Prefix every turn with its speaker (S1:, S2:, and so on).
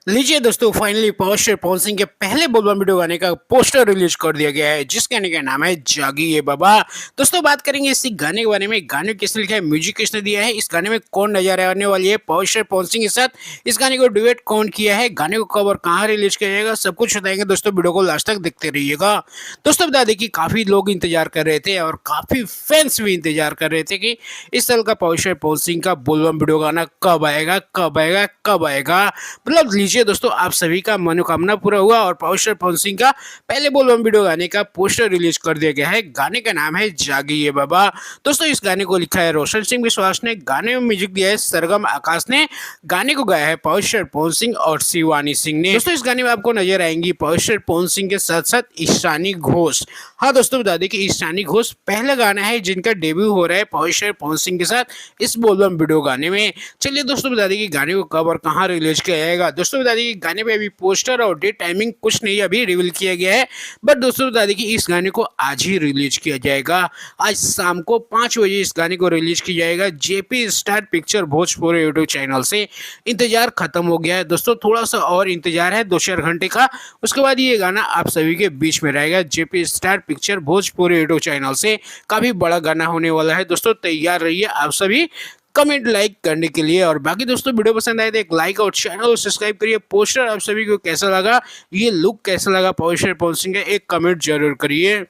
S1: लीजिए दोस्तों, finally power star Pawan Singh के पहले बोलबम वीडियो गाने का पोस्टर रिलीज कर दिया गया है, जिस गाने का नाम है जागी ये बाबा। दोस्तों बात करेंगे इसी गाने के बारे में। गाने किसने लिखा है, म्यूजिक किसने दिया है, इस गाने में कौन नजर आने वाली है पावर स्टार पवन सिंह के साथ, इस गाने को डुएट कौन किया है, गाने को कब और कहाँ रिलीज किया जाएगा, सब कुछ बताएंगे दोस्तों। वीडियो को लास्ट तक देखते रहिएगा। दोस्तों बता दें कि काफी लोग इंतजार कर रहे थे और काफी फैंस भी इंतजार कर रहे थे कि इस साल का पावर स्टार पवन सिंह का बोलबम वीडियो गाना कब आएगा कब आएगा कब आएगा। मतलब लीजिए दोस्तों, आप सभी का मनोकामना पूरा हुआ और पावर स्टार पवन सिंह का पहले बोलबम वीडियो गाने का पोस्टर रिलीज कर दिया गया है। गाने का नाम है जागी ये बाबा। दोस्तों इस गाने को लिखा है रोशन सिंह विश्वास ने, गाने में म्यूजिक दिया है सरगम आकाश ने, गाने को गाया है पावर स्टार पवन सिंह और शिवानी सिंह ने। दोस्तों इस गाने में आपको नजर आएंगी पावर स्टार पवन सिंह के साथ साथ ईशानी घोष। हाँ दोस्तों बता दें कि ईशानी घोष पहला गाना है जिनका डेब्यू हो रहा है पावर स्टार पवन सिंह के साथ इस बोलबम वीडियो गाने में। चलिए दोस्तों बता दें कि गाने को कब और कहाँ रिलीज किया जाएगा। दोस्तों बता दें कि गाने पे अभी पोस्टर और डेट टाइमिंग कुछ नहीं अभी रिवील किया गया है, बट दोस्तों बता दें कि इस गाने को आज ही रिलीज किया जाएगा। आज शाम को 5 बजे इस गाने को रिलीज किया जाएगा JP star picture Bhojpuri YouTube channel से। इंतजार खत्म हो गया है दोस्तों, थोड़ा सा और इंतजार है 2-4 घंटे का, उसके बाद ये गाना आप सभी के बीच में रहेगा JP star picture Bhojpuri YouTube channel से। काफी बड़ा गाना होने वाला है दोस्तों, तैयार रहिए आप सभी कमेंट लाइक करने के लिए। और बाकी दोस्तों वीडियो पसंद आए तो एक लाइक और चैनल को सब्सक्राइब करिए। पोस्टर आप सभी को कैसा लगा, ये लुक कैसा लगा पावर स्टार पवन सिंह का, एक कमेंट जरूर करिए।